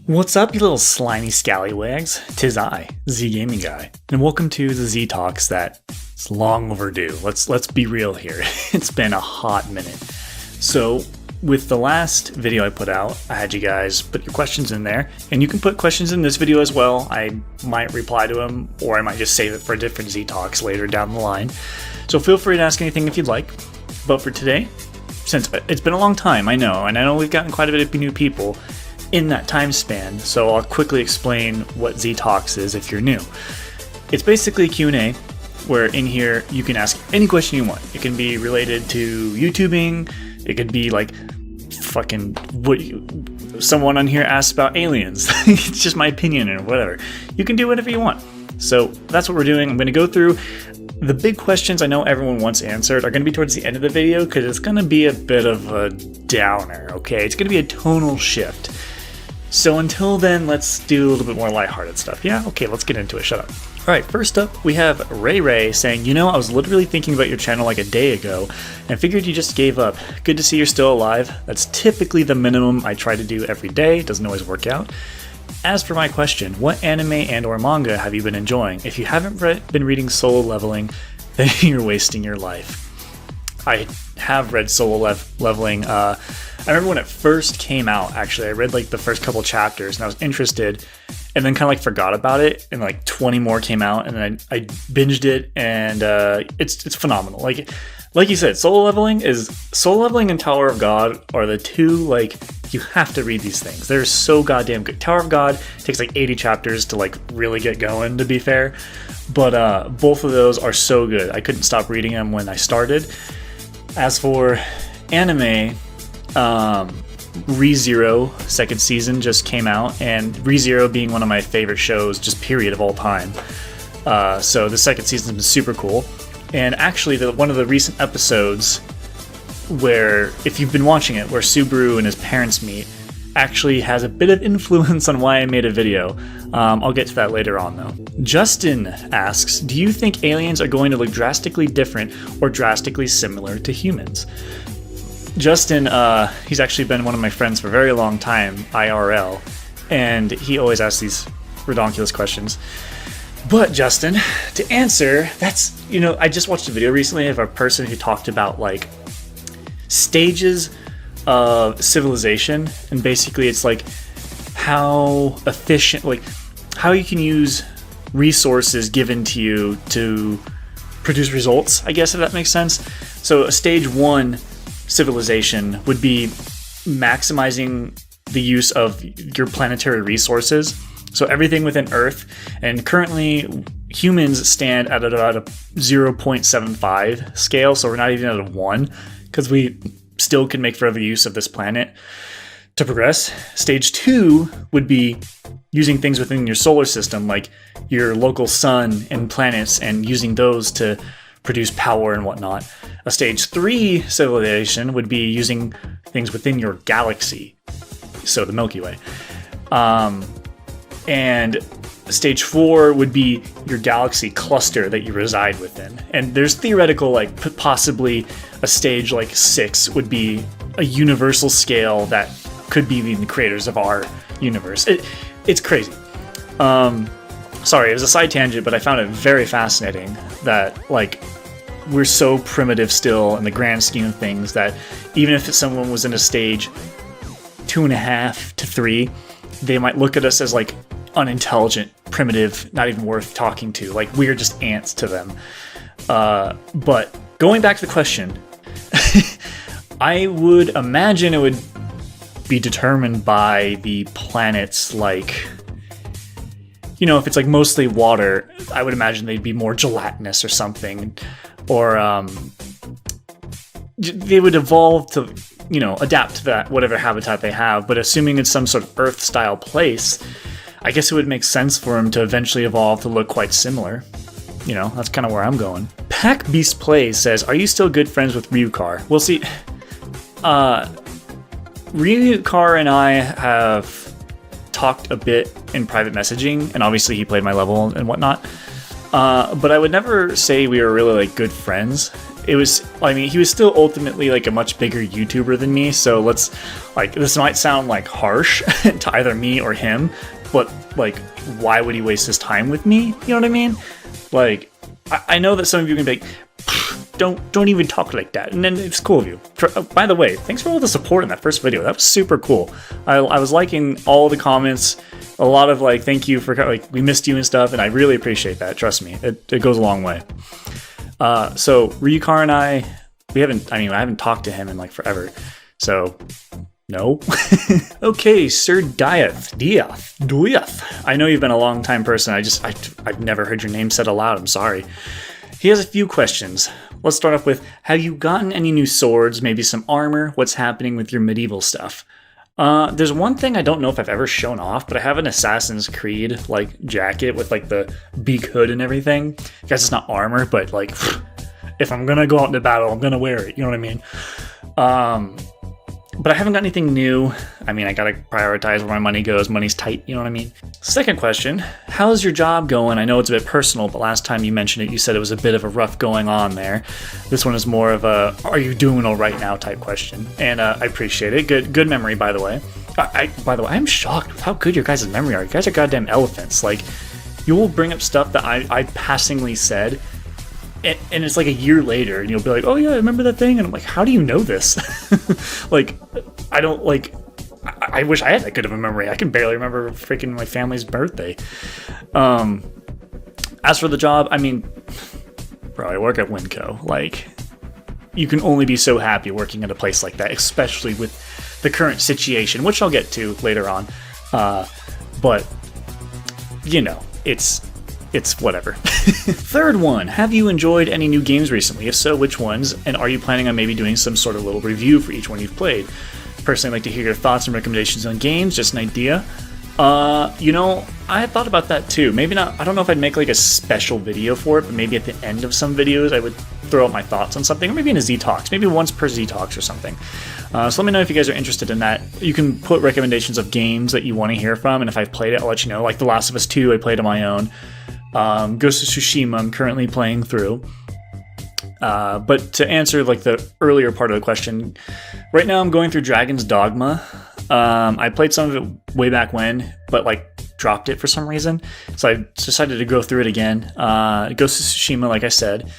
What's up, you little slimy scallywags? 'Tis I, Z Gaming Guy, and welcome to the Z Talks that's long overdue. Let's be real here. It's been a hot minute. So, with the last video I put out, I had you guys put your questions in there, and you can put questions in this video as well. I might reply to them, or I might just save it for different Z Talks later down the line. So feel free to ask anything if you'd like. But for today, since it's been a long time, I know, and I know we've gotten quite a bit of new people in that time span, so I'll quickly explain what Z Talks is if you're new. It's basically a Q&A, where in here you can ask any question you want. It can be related to YouTubing, it could be like fucking someone on here asks about aliens. It's just my opinion or whatever. You can do whatever you want. So that's what we're doing. I'm going to go through the big questions I know everyone wants answered are going to be towards the end of the video because it's going to be a bit of a downer, okay? It's going to be a tonal shift. So until then, let's do a little bit more lighthearted stuff. Yeah? Okay, let's get into it. Shut up. All right, first up, we have Ray saying, I was literally thinking about your channel like a day ago and figured you just gave up. Good to see you're still alive. That's typically the minimum I try to do every day. It doesn't always work out. As for my question, what anime and or manga have you been enjoying? If you haven't been reading Solo Leveling, then you're wasting your life. I have read Solo Leveling. I remember when it first came out, actually. I read like the first couple chapters and I was interested and then kind of like forgot about it, and like 20 more came out and then I binged it, and it's phenomenal. Like you said, Solo Leveling and Tower of God are the two, like, you have to read these things. They're so goddamn good. Tower of God takes like 80 chapters to like really get going, to be fair. But both of those are so good. I couldn't stop reading them when I started. As for anime, ReZero second season just came out, and ReZero being one of my favorite shows, just period, of all time. So the second season's been super cool. And actually, one of the recent episodes where, if you've been watching it, where Subaru and his parents meet, actually has a bit of influence on why I made a video. I'll get to that later on, though. Justin asks, do you think aliens are going to look drastically different or drastically similar to humans? Justin, he's actually been one of my friends for a very long time, IRL, and he always asks these redonkulous questions. But Justin, to answer, that's, I just watched a video recently of a person who talked about like stages of civilization, and basically it's like how efficient, like how you can use resources given to you to produce results, I guess, if that makes sense. So a stage 1 civilization would be maximizing the use of your planetary resources. So everything within Earth, and currently humans stand at about a 0.75 scale, so we're not even at a 1, because we still can make further use of this planet to progress. Stage 2 would be using things within your solar system, like your local sun and planets, and using those to produce power and whatnot. A stage 3 civilization would be using things within your galaxy, so the Milky Way. And stage 4 would be your galaxy cluster that you reside within. And there's theoretical, like, possibly a stage like 6 would be a universal scale that could be the creators of our universe. It's crazy. Sorry, it was a side tangent, but I found it very fascinating that, like, we're so primitive still in the grand scheme of things that even if someone was in a stage 2.5 to 3, they might look at us as like unintelligent, primitive, not even worth talking to. Like, we're just ants to them. But going back to the question, I would imagine it would be determined by the planets, like, if it's like mostly water, I would imagine they'd be more gelatinous or something. Or they would evolve to, adapt to that, whatever habitat they have. But assuming it's some sort of Earth-style place, I guess it would make sense for them to eventually evolve to look quite similar. That's kind of where I'm going. Pack Beast Plays says, are you still good friends with Ryukar? Well, see, Ryukar and I have talked a bit in private messaging, and obviously he played my level and whatnot. But I would never say we were really like good friends. He was still ultimately like a much bigger YouTuber than me. So this might sound like harsh to either me or him, but like, why would he waste his time with me? You know what I mean? Like, I know that some of you can be like, don't even talk like that. And then it's cool of you. By the way, thanks for all the support in that first video. That was super cool. I was liking all the comments. A lot of like, thank you for like, we missed you and stuff. And I really appreciate that. Trust me, it goes a long way. So Ryukar and I haven't talked to him in like forever. So no. Okay, Sir Diath. I know you've been a long time person. I've never heard your name said aloud. I'm sorry. He has a few questions. Let's start off with, have you gotten any new swords, maybe some armor? What's happening with your medieval stuff? There's one thing I don't know if I've ever shown off, but I have an Assassin's Creed like jacket with like the beak hood and everything. I guess it's not armor, but like if I'm gonna go out into battle, I'm gonna wear it. You know what I mean? But I haven't got anything new. I mean, I gotta prioritize where my money goes. Money's tight, you know what I mean? Second question, how's your job going? I know it's a bit personal, but last time you mentioned it, you said it was a bit of a rough going on there. This one is more of a, are you doing all right now type question. And I appreciate it. Good memory, by the way. By the way, I'm shocked with how good your guys' memory are. You guys are goddamn elephants. Like, you will bring up stuff that I passingly said, and it's like a year later, and you'll be like, oh yeah, I remember that thing, and I'm like, how do you know this? Like, I don't, like, I wish I had that good of a memory. I can barely remember freaking my family's birthday. As for the job, I mean, bro, I work at Winco. Like, you can only be so happy working at a place like that, especially with the current situation, which I'll get to later on. But, you know, it's whatever. Third one, have you enjoyed any new games recently? If so, which ones? And are you planning on maybe doing some sort of little review for each one you've played? Personally, I'd like to hear your thoughts and recommendations on games, just an idea. You know, I had thought about that too. Maybe not, I don't know if I'd make like a special video for it, but maybe at the end of some videos I would throw out my thoughts on something, or maybe in a Z-Talks, maybe once per Z-Talks or something. So let me know if you guys are interested in that. You can put recommendations of games that you want to hear from, and if I've played it, I'll let you know. Like The Last of Us 2, I played on my own. Ghost of Tsushima, I'm currently playing through. But to answer like the earlier part of the question, right now I'm going through Dragon's Dogma. I played some of it way back when, but like dropped it for some reason. So I decided to go through it again. Ghost of Tsushima, like I said,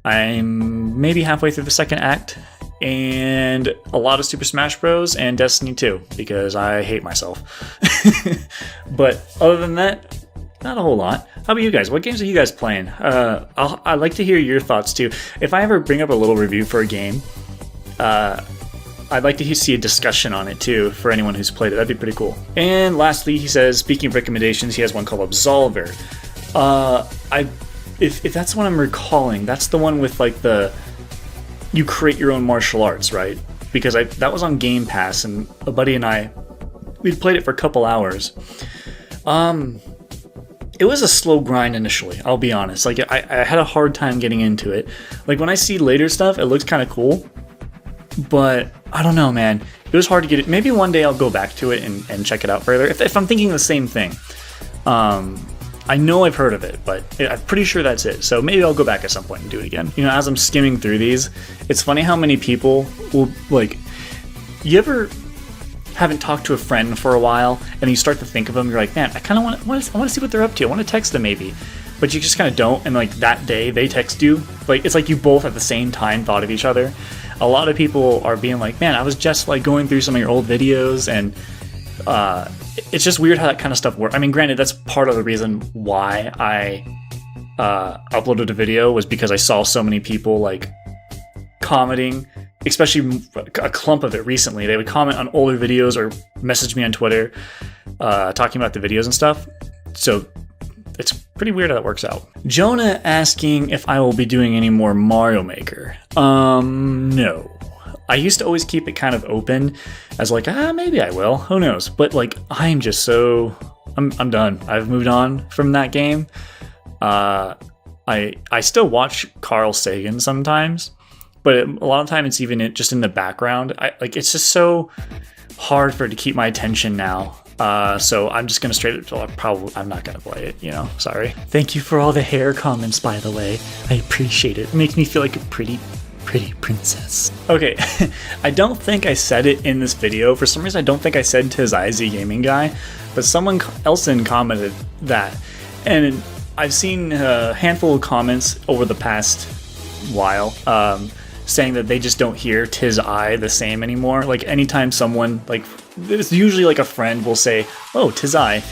I'm maybe halfway through the second act, and a lot of Super Smash Bros. And Destiny 2, because I hate myself. But other than that, not a whole lot. How about you guys? What games are you guys playing? I'd like to hear your thoughts too. If I ever bring up a little review for a game, I'd like to see a discussion on it too for anyone who's played it. That'd be pretty cool. And lastly, he says, speaking of recommendations, he has one called Absolver. If that's what I'm recalling, that's the one with like you create your own martial arts, right? Because that was on Game Pass, and a buddy and I, we'd played it for a couple hours. It was a slow grind initially, I'll be honest. Like, I had a hard time getting into it. Like, when I see later stuff, it looks kind of cool. But, I don't know, man. It was hard to get it. Maybe one day I'll go back to it and check it out further. If I'm thinking the same thing. I know I've heard of it, but I'm pretty sure that's it. So maybe I'll go back at some point and do it again. You know, as I'm skimming through these, it's funny how many people will, like... You ever haven't talked to a friend for a while, and you start to think of them, you're like, man, I kind of want to see what they're up to. I want to text them maybe, but you just kind of don't. And like that day, they text you. Like it's like you both at the same time thought of each other. A lot of people are being like, man, I was just like going through some of your old videos, and it's just weird how that kind of stuff works. I mean, granted, that's part of the reason why I uploaded a video was because I saw so many people like commenting, especially a clump of it recently. They would comment on older videos or message me on Twitter talking about the videos and stuff. So it's pretty weird how that works out. Jonah asking if I will be doing any more Mario Maker. No. I used to always keep it kind of open as like, maybe I will. Who knows? But like, I'm just so... I'm done. I've moved on from that game. I still watch Carl Sagan sometimes, but a lot of time it's even just in the background. It's just so hard for it to keep my attention now. So I'm just gonna I'm not gonna play it, sorry. Thank you for all the hair comments, by the way. I appreciate it. It makes me feel like a pretty princess. Okay, I don't think I said it in this video. For some reason, I don't think I said Tizai Z Gaming Guy, but someone else commented that. And I've seen a handful of comments over the past while saying that they just don't hear Tizai the same anymore. Like anytime someone, like it's usually like a friend will say, oh, Tizai,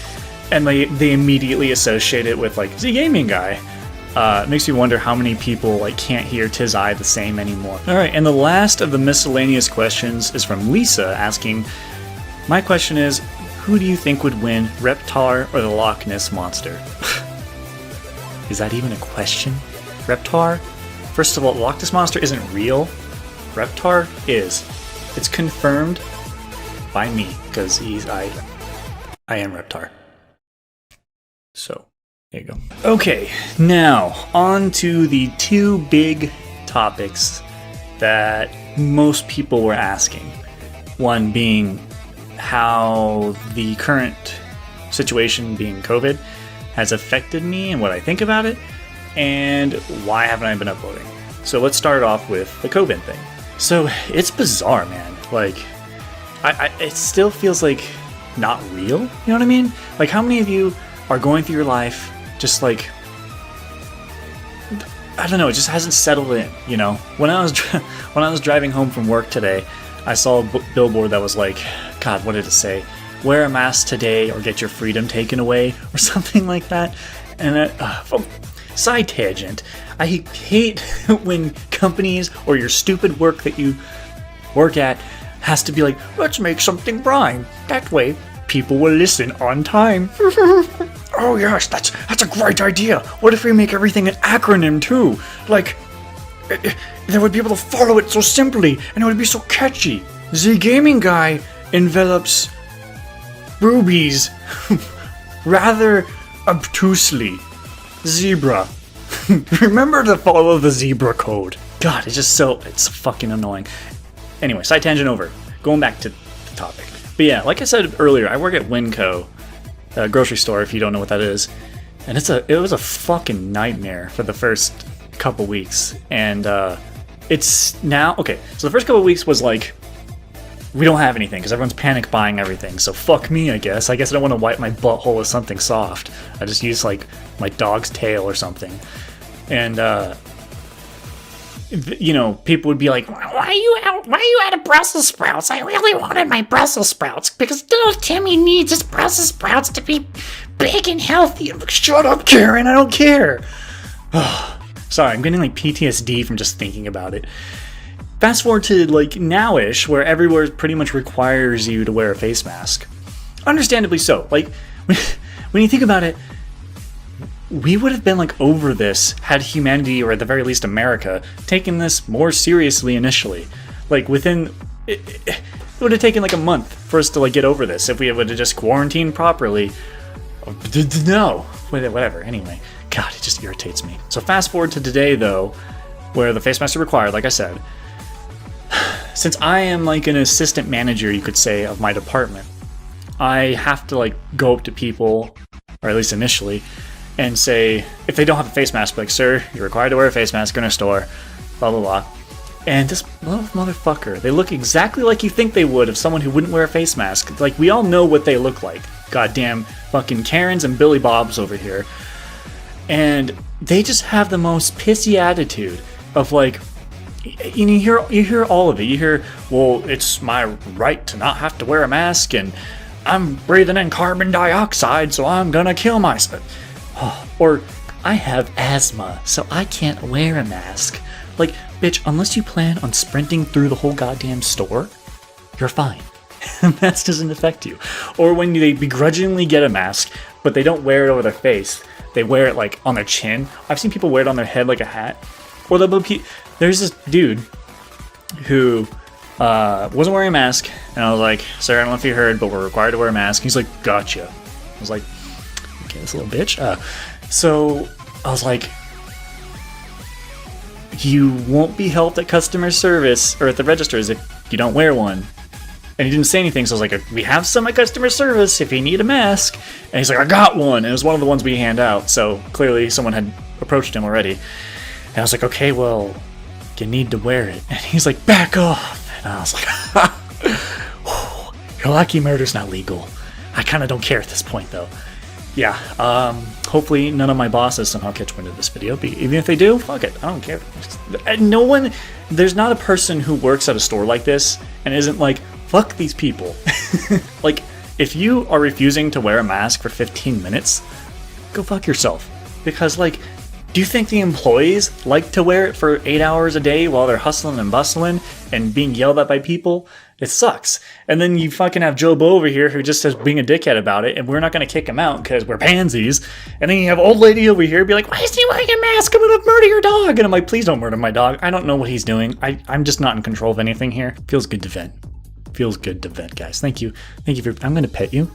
and they immediately associate it with like Z Gaming Guy. It makes me wonder how many people like can't hear Tizai the same anymore. Alright, and the last of the miscellaneous questions is from Lisa asking, my question is, who do you think would win, Reptar or the Loch Ness Monster? Is that even a question? Reptar? First of all, Loch Ness Monster isn't real. Reptar is. It's confirmed by me, because I am Reptar. So, there you go. Okay, now, on to the two big topics that most people were asking. One being how the current situation, being COVID, has affected me and what I think about it, and why haven't I been uploading. So let's start off with the COVID thing. So it's bizarre, man. Like, it still feels like not real, you know what I mean? Like, how many of you are going through your life just like, I don't know, it just hasn't settled in, you know? When I was driving home from work today, I saw a billboard that was like, God, what did it say? Wear a mask today or get your freedom taken away, or something like that. And side tangent, I hate when companies or your stupid work that you work at has to be like, let's make something rhyme. That way, people will listen on time. Oh yes, that's a great idea. What if we make everything an acronym too? Like, they would be able to follow it so simply, and it would be so catchy. Z Gaming Guy envelops rubies rather obtusely. Zebra. Remember to follow the zebra code. God, it's fucking annoying. Anyway, side tangent over. Going back to the topic. But yeah, like I said earlier, I work at Winco, a grocery store, if you don't know what that is. And it was a fucking nightmare for the first couple weeks. And it's now, okay, so the first couple weeks was like, we don't have anything because everyone's panic buying everything. So fuck me, I guess. I don't want to wipe my butthole with something soft. I just use like my dog's tail or something. And people would be like, why are you out of Brussels sprouts? I really wanted my Brussels sprouts because little Timmy needs his Brussels sprouts to be big and healthy. I'm like, shut up, Karen, I don't care. Sorry, I'm getting like PTSD from just thinking about it. Fast forward to like nowish, where everywhere pretty much requires you to wear a face mask. Understandably so. Like, when you think about it, we would have been like over this had humanity, or at the very least America, taken this more seriously initially. Like it would have taken like a month for us to like get over this if we would have just quarantined properly. No, whatever. Anyway, God, it just irritates me. So fast forward to today though, where the face masks are required, like I said. Since I am like an assistant manager, you could say, of my department, I have to like go up to people, or at least initially, and say, if they don't have a face mask, like, sir, you're required to wear a face mask in a store, blah, blah, blah. And this little motherfucker, they look exactly like you think they would of someone who wouldn't wear a face mask. Like, we all know what they look like. Goddamn fucking Karens and Billy Bobs over here. And they just have the most pissy attitude of like, you hear all of it. You hear, well, it's my right to not have to wear a mask, and I'm breathing in carbon dioxide, so I'm gonna kill myself. Or, I have asthma, so I can't wear a mask. Like, bitch, unless you plan on sprinting through the whole goddamn store, you're fine. That doesn't affect you. Or when they begrudgingly get a mask, but they don't wear it over their face, they wear it like on their chin. I've seen people wear it on their head like a hat. Or there's this dude who wasn't wearing a mask, and I was like, sir, I don't know if you heard, but we're required to wear a mask. He's like, gotcha. I was like, okay, this little bitch. So I was like, you won't be helped at customer service or at the registers if you don't wear one. And he didn't say anything, so I was like, we have some at customer service if you need a mask. And he's like, I got one. And it was one of the ones we hand out. So clearly someone had approached him already. And I was like, okay, well, you need to wear it. And he's like, back off. And I was like, you're lucky murder's not legal. I kind of don't care at this point, though. Yeah, hopefully none of my bosses somehow catch wind of this video. Even if they do, fuck it, I don't care. There's not a person who works at a store like this and isn't like, fuck these people. Like, if you are refusing to wear a mask for 15 minutes, go fuck yourself. Because, like, do you think the employees like to wear it for 8 hours a day while they're hustling and bustling and being yelled at by people? It sucks. And then you fucking have Joe Bo over here who just says being a dickhead about it, and we're not going to kick him out because we're pansies. And then you have old lady over here be like, why is he wearing a mask? I'm going to murder your dog. And I'm like, please don't murder my dog. I don't know what he's doing. I'm just not in control of anything here. Feels good to vent. Feels good to vent, guys. Thank you. Thank you for... I'm going to pet you.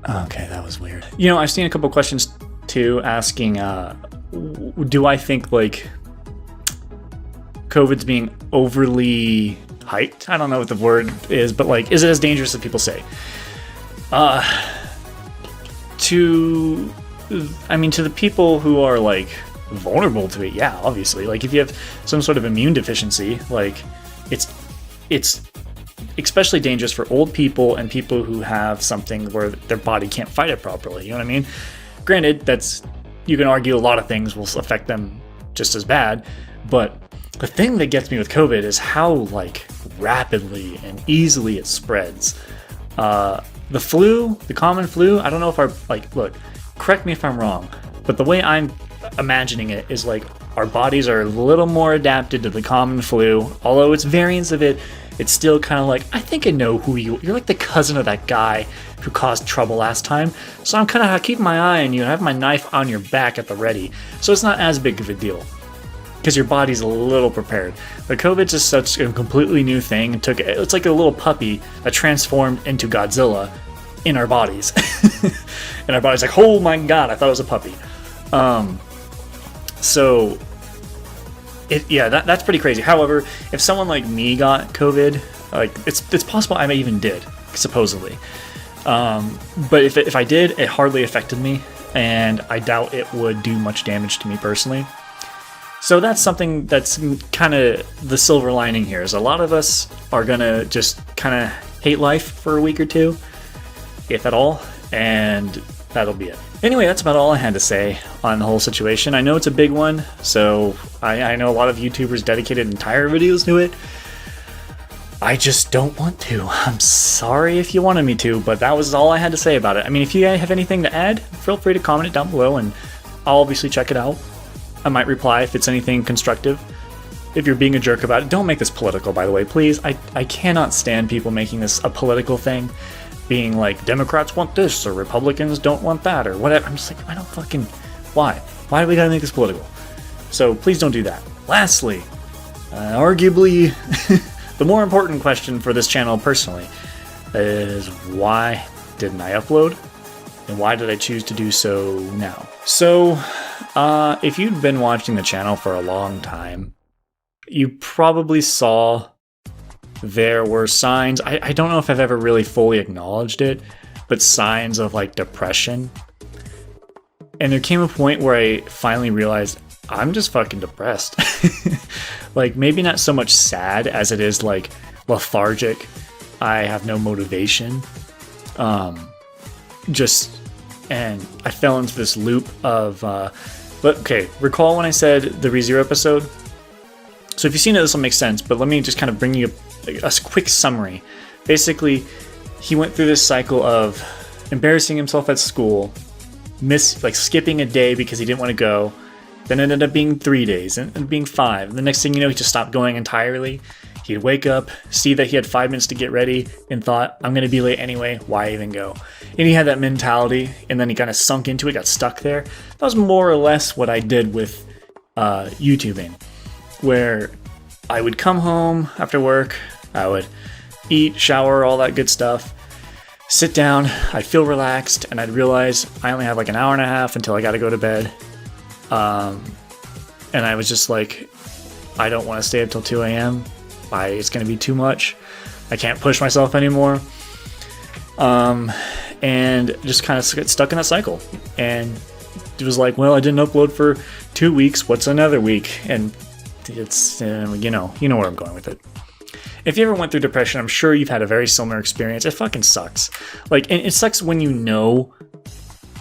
Okay, that was weird. You know, I've seen a couple questions too asking, do I think, like, COVID's being overly hyped? I don't know what the word is, but, like, is it as dangerous as people say? To the people who are, like, vulnerable to it, yeah, obviously. Like, if you have some sort of immune deficiency, like, it's especially dangerous for old people and people who have something where their body can't fight it properly. You know what I mean? Granted, you can argue a lot of things will affect them just as bad, but the thing that gets me with COVID is how, like, rapidly and easily it spreads. The flu, the common flu, I don't know if look, correct me if I'm wrong, but the way I'm imagining it is like our bodies are a little more adapted to the common flu, although it's variants of it. It's still kind of like, I think I know who you're like the cousin of that guy who caused trouble last time. So I'm kind of keeping my eye on you and I have my knife on your back at the ready. So it's not as big of a deal because your body's a little prepared. But COVID's just such a completely new thing. It's like a little puppy that transformed into Godzilla in our bodies. And our body's like, oh my God, I thought it was a puppy. That's pretty crazy. However, if someone like me got COVID, like it's possible I may even did, supposedly. But if I did, it hardly affected me, and I doubt it would do much damage to me personally. So that's something that's kind of the silver lining here, is a lot of us are gonna just kind of hate life for a week or two, if at all, and that'll be it. Anyway, that's about all I had to say on the whole situation. I know it's a big one, so I know a lot of YouTubers dedicated entire videos to it. I just don't want to. I'm sorry if you wanted me to, but that was all I had to say about it. I mean, if you have anything to add, feel free to comment it down below, and I'll obviously check it out. I might reply if it's anything constructive. If you're being a jerk about it, don't make this political, by the way, please. I cannot stand people making this a political thing. Being like, Democrats want this, or Republicans don't want that, or whatever. I'm just like, I don't fucking... Why? Why do we gotta make this political? So please don't do that. Lastly, arguably, the more important question for this channel personally is, why didn't I upload? And why did I choose to do so now? So, if you've been watching the channel for a long time, you probably saw there were signs, I don't know if I've ever really fully acknowledged it, but signs of, like, depression. And there came a point where I finally realized I'm just fucking depressed. Like, maybe not so much sad as it is, like, lethargic. I have no motivation. And I fell into this loop of, recall when I said the ReZero episode? So if you've seen it, this will make sense, but let me just kind of bring you a quick summary. Basically, he went through this cycle of embarrassing himself at school, skipping a day because he didn't want to go, then it ended up being 3 days, and being 5. The next thing you know, he just stopped going entirely. He'd wake up, see that he had 5 minutes to get ready, and thought, I'm going to be late anyway, why even go? And he had that mentality, and then he kind of sunk into it, got stuck there. That was more or less what I did with YouTubing, where I would come home after work, I would eat, shower, all that good stuff, sit down, I'd feel relaxed, and I'd realize I only have like an hour and a half until I got to go to bed. And I was just like, I don't want to stay up till 2 a.m. it's going to be too much. I can't push myself anymore. And just kind of get stuck in that cycle. And it was like, well, I didn't upload for 2 weeks. What's another week? And it's, you know where I'm going with it. If you ever went through depression, I'm sure you've had a very similar experience. It fucking sucks. Like, and it sucks when you know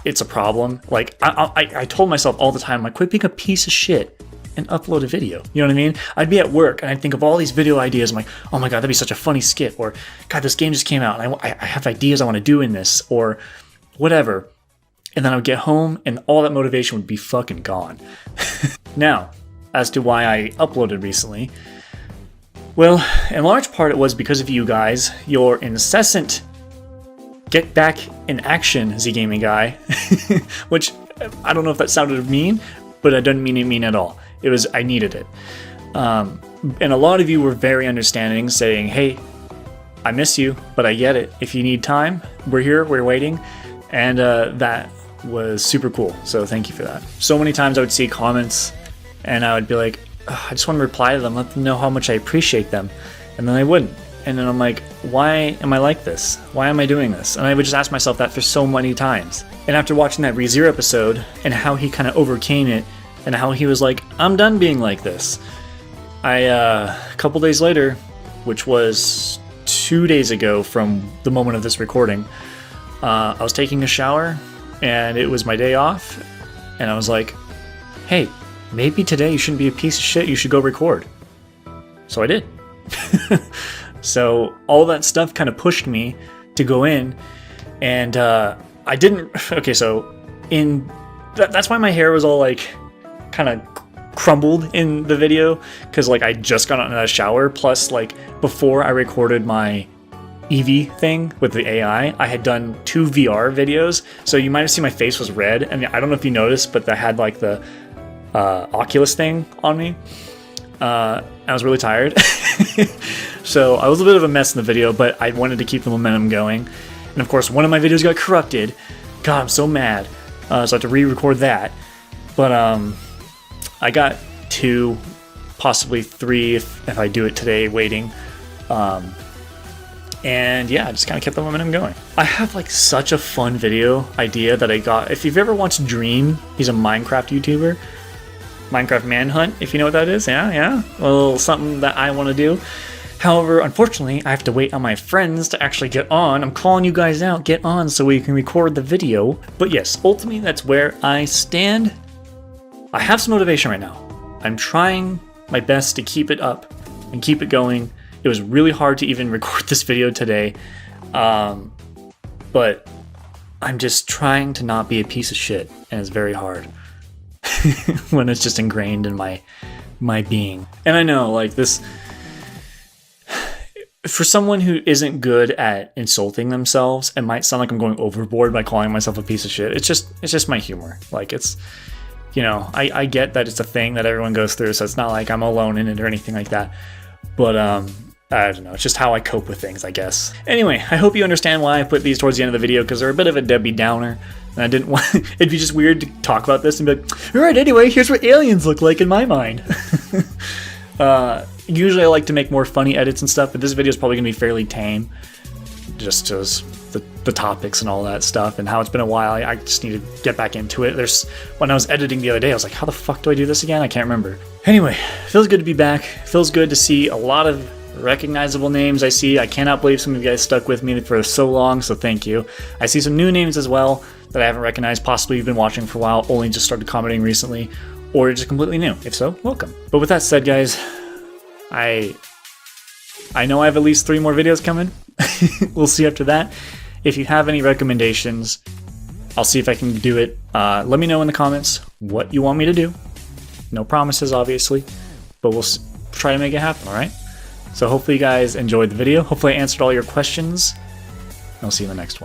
it's a problem. Like, I told myself all the time, like, quit being a piece of shit and upload a video. You know what I mean? I'd be at work and I'd think of all these video ideas. I'm like, oh my God, that'd be such a funny skit. Or, God, this game just came out and I have ideas I want to do in this, or whatever. And then I would get home and all that motivation would be fucking gone. Now, as to why I uploaded recently, well, in large part it was because of you guys, your incessant get back in action, Z Gaming Guy, which I don't know if that sounded mean, but I didn't mean it mean at all. It was, I needed it. And a lot of you were very understanding, saying, hey, I miss you, but I get it. If you need time, we're here, we're waiting. And that was super cool. So thank you for that. So many times I would see comments and I would be like, I just want to reply to them, let them know how much I appreciate them. And then I wouldn't. And then I'm like, why am I like this? Why am I doing this? And I would just ask myself that for so many times. And after watching that ReZero episode and how he kind of overcame it and how he was like, I'm done being like this. A couple days later, which was 2 days ago from the moment of this recording, I was taking a shower and it was my day off. And I was like, hey, maybe today you shouldn't be a piece of shit. You should go record. So I did. So all that stuff kind of pushed me to go in, and I didn't. Okay, so that's why my hair was all like kind of crumbled in the video, because like I just got out of the shower. Plus, like before I recorded my Eevee thing with the AI, I had done 2 VR videos. So you might have seen my face was red, and I don't know if you noticed, but I had like the Oculus thing on me. I was really tired. So I was a bit of a mess in the video, but I wanted to keep the momentum going. And of course, one of my videos got corrupted. God, I'm so mad. So I had to re-record that. But I got 2, possibly 3 if I do it today, waiting. And yeah, I just kind of kept the momentum going. I have like such a fun video idea that I got. If you've ever watched Dream, he's a Minecraft YouTuber. Minecraft Manhunt, if you know what that is. Yeah. Well, something that I want to do. However, unfortunately, I have to wait on my friends to actually get on. I'm calling you guys out, get on so we can record the video. But yes, ultimately, that's where I stand. I have some motivation right now. I'm trying my best to keep it up and keep it going. It was really hard to even record this video today. But I'm just trying to not be a piece of shit, and it's very hard. When it's just ingrained in my being. And I know, like, this, for someone who isn't good at insulting themselves, it might sound like I'm going overboard by calling myself a piece of shit. It's just my humor. Like, it's, you know, I get that it's a thing that everyone goes through, so it's not like I'm alone in it or anything like that. But I don't know, it's just how I cope with things, I guess. Anyway, I hope you understand why I put these towards the end of the video, because they're a bit of a Debbie Downer. And I didn't want, it'd be just weird to talk about this and be like, alright, anyway, here's what aliens look like in my mind. Usually I like to make more funny edits and stuff, but this video is probably going to be fairly tame. Just as the topics and all that stuff, and how it's been a while. I just need to get back into it. When I was editing the other day, I was like, how the fuck do I do this again? I can't remember. Anyway, feels good to be back. Feels good to see a lot of recognizable names I see. I cannot believe some of you guys stuck with me for so long, so thank you. I see some new names as well that I haven't recognized. Possibly you've been watching for a while, only just started commenting recently, or you're just completely new. If so, welcome. But with that said, guys, I know I have at least 3 more videos coming. We'll see after that. If you have any recommendations, I'll see if I can do it. Let me know in the comments what you want me to do. No promises, obviously, but we'll try to make it happen, alright? So hopefully you guys enjoyed the video. Hopefully I answered all your questions. I'll see you in the next one.